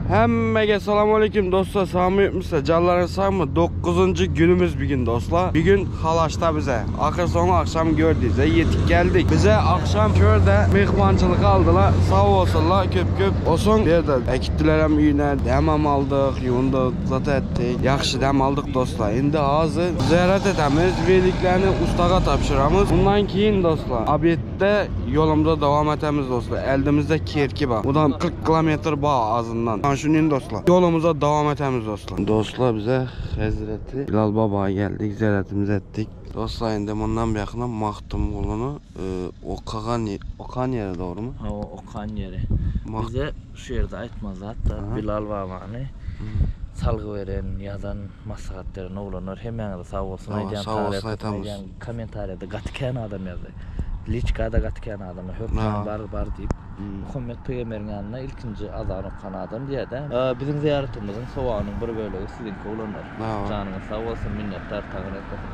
Hemmege selamünaleyküm dostlar. Sağmıymışsa canların sağmı 9. günümüz bir gün dostlar. Bir gün halaşta bize. Akır sonu akşam gördüğünüzde yetik geldik. Bize akşam körde mehmançılık aldılar. Sağ olsunlar köp olsun. Bir de ekittiler hem yine demem aldık, yunduk, zat ettik. Yakşı dem aldık dostlar. Şimdi hazır ziyaret etemiz. Verdiklerini ustağa tapşıramız. Bundan keyin dostlar. Abiyette yolumuza devam etemiz dostlar. Eldimizde kirki var. Buradan 40 kilometre bağ azından. Şunun dostlar. Yolumuza devam etemiz dostlar. Dostlar bize Hazreti Bilal Baba'ya geldik. Ziyaretimizi ettik. Dostlar şimdi bundan bir yakına Mahtum Gulunu Okan yeri doğru mu? Ha, Okan yeri. Bize şu yerde aytmaz hatta Bilal Baba'nı salgı veren yazan maslahatlarını oğlanlar hemen sağ olsun aydan tarih komentariyada gatken adam yazdı. Liçkada gatken adamı hükmen var deyip Muhammed Peygamber'in yanına ilkinci azan okuyan adam diye de bizim ziyaretimizin soğanın bir bölümü sizinki olanlar. Canınız sağ olsun minnettar takdir etmesin.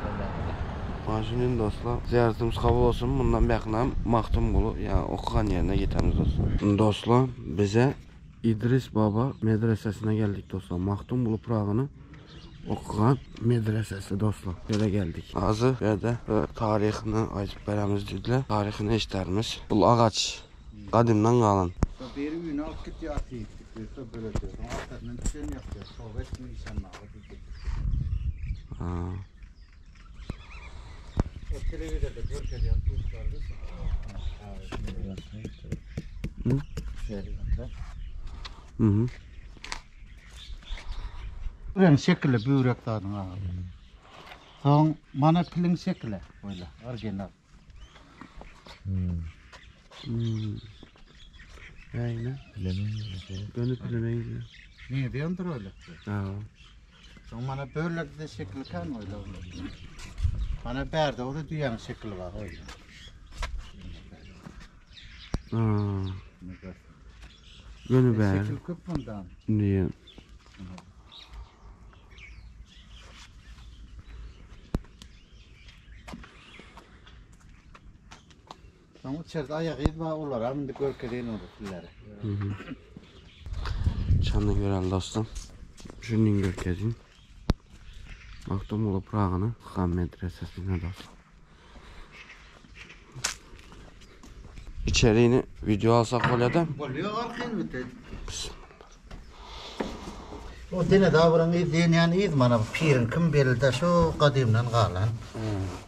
Şimdi dostlar ziyaretimiz kabul olsun. Bundan bir yakına Mahtum Gulu yani okuyan yerine gitmemiz dostlar. Dostlar bize İdris Baba medresesine geldik dostlar. Mahtum Gulu Prağı'nı okuyan medresesi dostlar. Böyle geldik. Azı ve de tarihini açıp veremiz dediler. Tarihini işlerimiz. Bu ağaç kadimden kalan. Bir gün alıp gitti atı yıktık. Böyle diyor. Arkadan sen yapıyor. Soğuk mi insanlar aldı. O televizyonda görkeli yapmışlardı. Hı. Ben şekilli büyürek dağdım abi. Son mana pilin şekilli öyle orijinal. Aynen. Gönül bilemeyiz. Niye diyordur öyle? Ha. Son mana böyle de şekilli kan öyle olur. Mana berde o da dünyanın şekli var öyle. Gönül ber. Şekil köp bundan. Niye? Ama içeride ayak izi var olur. Hem de görkeliğin olur filleri. Çanını gören dostum. Şunun görkezin. Mahtum Gulu Prağı'nı Khan medresesine dostum. İçeriğini video alsak öyle de. Oluyor arkayın mı dedi. O dene daha buranın izleyen yani iz bana pirin kim belirde şu kadimden kalan.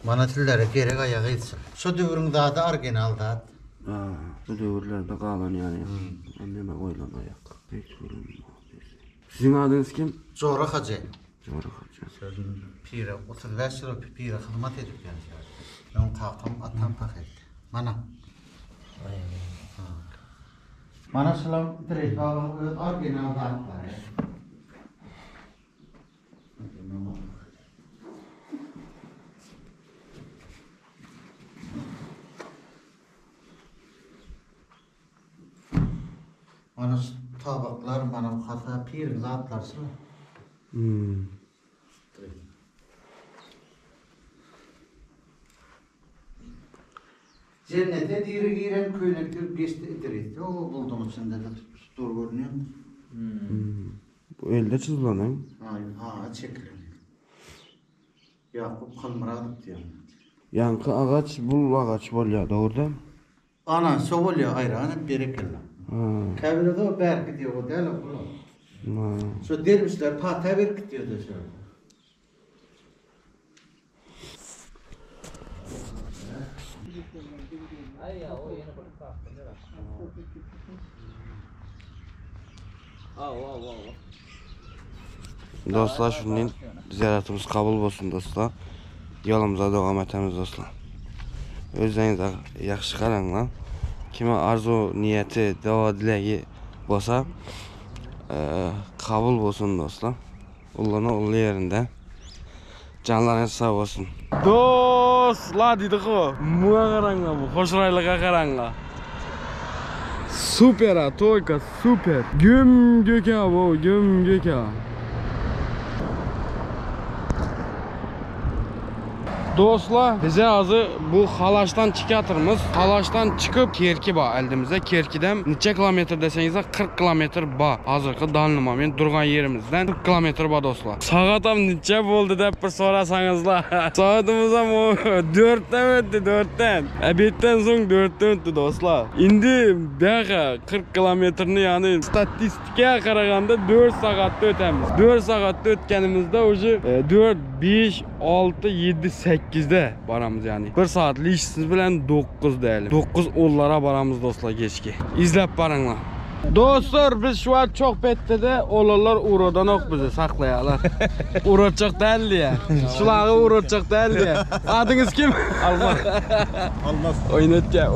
Bana tillere gerek ayak izsin. Şu düvürün daha da orijinal da. Bu dövrlerde kalan yani. Anneme koyulan ayak. Sizin adınız kim? Zorra Hacı. Zorra Hacı. Pire, 35 yıl pire hizmet edip yani. Ben kalkım atam paket. Mana. Mana selam direkt orijinal da var. Mana tabaklar bana hata pir zatlarsın. Cennete diri giren köynekler geçti itirdi. O buldum içinde de dur görünüyor. Bu elde çizilen he? Ha çekilir. Yakup Kalmıradık diyor. Yankı ağaç, bul ağaç bol ya doğrudan. Ana soğul ya ayranı berekella. Kabirde o berk diyor o değil o. So dermişler pa tabir diyor da şöyle. Dostlar şunun ziyaretimiz kabul olsun dostlar. Yolumuza devam etemiz dostlar. Özlerinize yaxşı qaranglar. Kime arzu niyeti, dua dileği olsa kabul olsun dostlar. Ullana ullu yerinde. Canlarınız sağ olsun. Dostlar dedik o. Muğa qaranglar bu. Hoşraylığa qaranglar. Süper ha, toyka süper. Güm göka bu, güm göka. Dostlar bize azı bu halaştan çıkartırmız. Halaştan çıkıp Kerki ba eldimize. Kerkiden neçe kilometre deseniz 40 kilometre ba. Hazırkı danlıma men durgan yerimizden 40 kilometre ba dostlar. Saatam neçe boldu dep bir sorasanızlar. Saatımızam o 4'ten öttü 4'ten. Ebetten soň 4'ten öttü dostlar. Indi bayağı 40 kilometreni yani statistikaya karaganda 4 saatte ötemiz. 4 saatte ötkenimizde ucu 4, 5, 6, 7, 8'de baramız yani. 1 saatli işsiz bilen 9 değilim. 9 ollara baramız dostlar geçki. İzlep barınlar. Dostlar biz şu an çok bettede olarlar uğradan ok bizi saklayalar. Uğratacak değil ya. Şulağı uğratacak değil ya. Adınız kim? Almaz. Oynatken.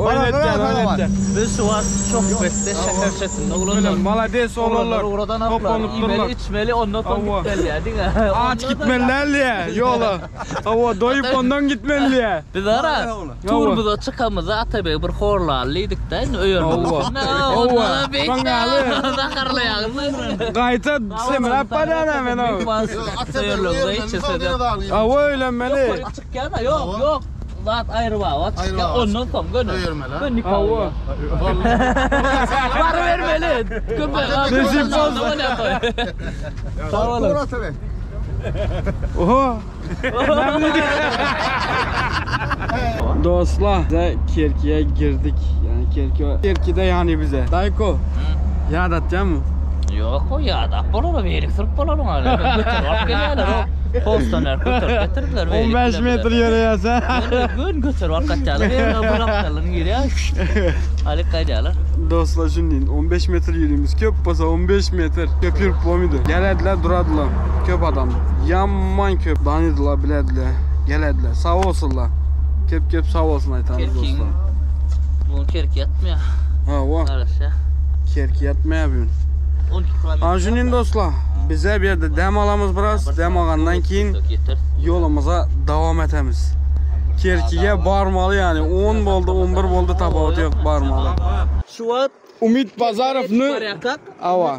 Biz şu an çok bette şeker çetin. Oğlanlar Malades olarlar. Uğradan aklar. İmeli içmeli ondan sonra gitmeli ya. Aç gitmeliler ya yola. Hava doyup ondan gitmeliler. Biz ara turumuza çıkamıza Atabey bir horlarlıydık da öyörmüş. Ne Gayta semrap padana men o. Ava öğlenmeli. Yok. Zat ayrı var. Ondan sonra gönül. Ben nikah. Var vermeli. Nasip olsa. Sağ olun. Oho. Dostlar bize Kerki'ye girdik. Yani Kerki'de yani bize. Dayko. Yad atacağım mı? Yok o ya da bana verik sırf bana hala. Götür geliyorlar o. Postaner getirdiler. 15 metre yürüyor sen. Gün götür kaçalar. Bıraktılar giriyor. Ali kaydalar. Dostlar şimdi 15 metre yürüyümüz. Köp basa 15 metre. Köp yürüp boğmuydu. Gelediler duradılar. Köp adam. Yaman köp. Danıdılar bilediler. Gelediler. Sağ olsunlar. Köp sağ olsun aytanız dostlar. Bunun Kerki yatmıyor. Ha o. Kerki yatmaya yapıyorsun. Anjunin dostlar. Bize bir yerde dem alamız biraz. Dem algandan keyin yolumuza devam etemiz. Kerki'ye barmalı yani. 10 boldu, 11 boldu tabavatı yok barmalı. Şu an Umit Bazarov'nu ava.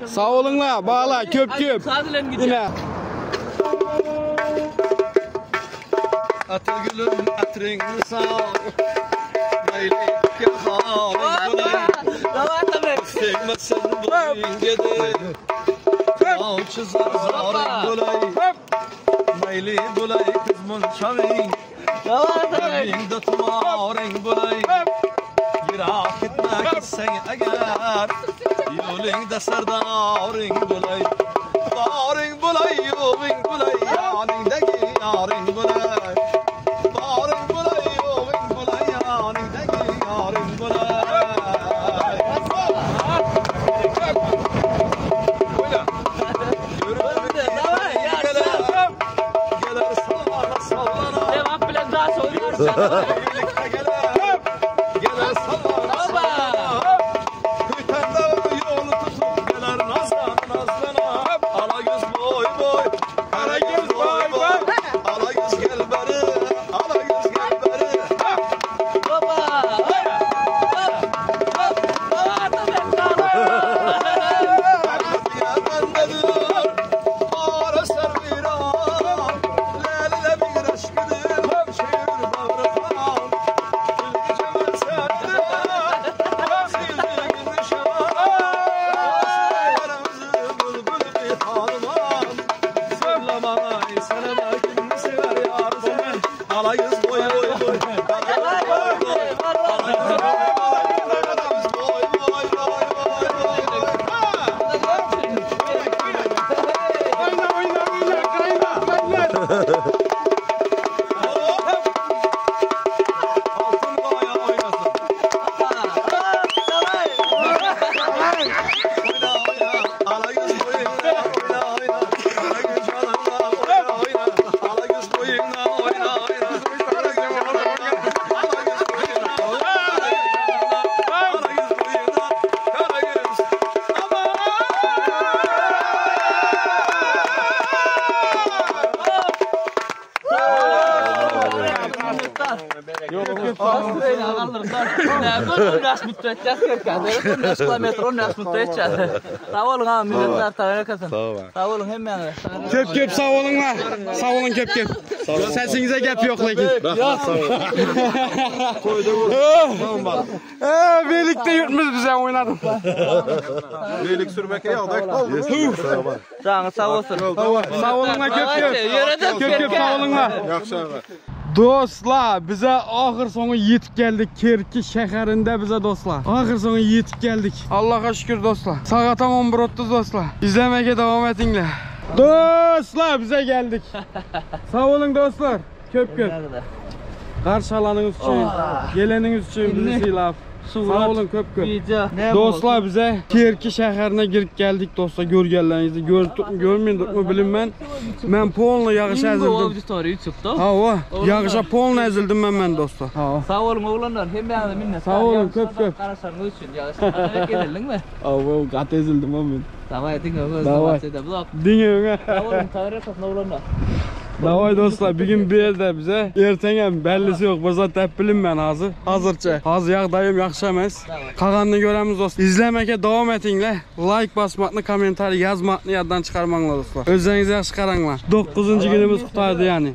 Sağ olunla bağla köp. Yine. Atır gülüm atırın sağ Mayli yaharin bulay Sevmezsen bulayın gede Yav çizar zarin bulay Mayli bulay kızmın çavin Evin datmarin bulay Yirak etmek sen eğer Yolun serdarin bulay Darin bulay yolun bulay Yanındaki yarin bulay Birlikte gelir sallana Hütende yolu tutup gelir nazlana Ala göz boy Kara göz boy Ala göz gel beri Ala göz gel beri Ara servira Lele bir aşkıdır Şehir bağrına Ben 10 yaş müddet geçerken. 10 yaş kilometre 10 yaş müddet geçer. Sağ olun ha milletler tanıyakasın. Sağ olun hemen. Köp sağ olun la. Sağ olun köp. Sesinize gap yok lakin. Birlikte yurtmuz bize oynadım. Beylik sürmek ya da. Sağ olsun. Sağ olun la köp. Köp sağ olun la. Yaxşı ağa. Dostlar bize ahır sonu yetip geldik. Kerki şehrinde bize dostlar. Ahır sonu yetip geldik. Allah'a şükür dostlar. Saat 11:30 dostlar. İzlemeye devam edinler. Dostlar bize geldik. Sağ olun dostlar. Köp. Karşı alanınız için, geleniniz için bizi silap. Sağ olun köp. Dostlar bize Kerki şehrine girip geldik dostlar. Görgenlerinizi görmedik mi bilinmem. Ben polna yağış ezildim. Auditoriya YouTube'da. Ha o. Yağışa polna ezildim ben dostlar. Ha. Sağ olun oğlanlar. Hem ben de minnet. Sağ olun köp. Karasanız için yağışa geldin mi? Ha o kat ezildim ben. Davay dinle. Davay. Dinle. Sağ olun tanıyakasın oğlanlar. Davay dostlar bir gün bir yerde bize ertene bellisi yok. Burada tepilim ben hazır. Hazırca. Hazır yağdayım yakşamaz. Kağanını göremiz dostlar. İzlemeye devam etinle. Like basmakını, komentar yazmakını yaddan çıkarmanla dostlar. Özlerinize yaxşı qaranlar. 9. günümüz qutaydı yani.